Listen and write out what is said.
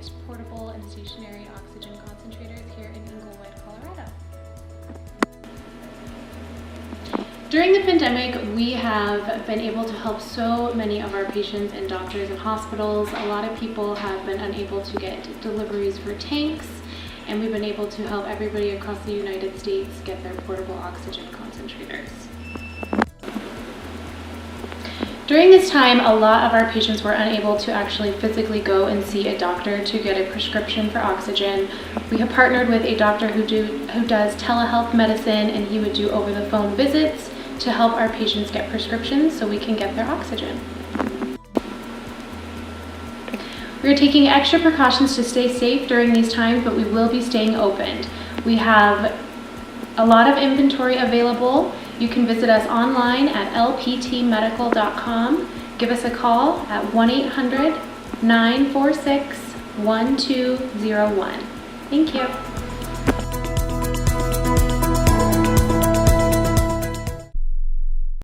get portable and stationary oxygen concentrators here in Englewood, Colorado. During the pandemic, we have been able to help so many of our patients and doctors in hospitals. A lot of people have been unable to get deliveries for tanks, and we've been able to help everybody across the United States get their portable oxygen concentrators. During this time, a lot of our patients were unable to actually physically go and see a doctor to get a prescription for oxygen. We have partnered with a doctor who does telehealth medicine, and he would do over the phone visits to help our patients get prescriptions so we can get their oxygen. We are taking extra precautions to stay safe during these times, but we will be staying open. We have a lot of inventory available. You can visit us online at lptmedical.com. Give us a call at 1-800-946-1201. Thank you.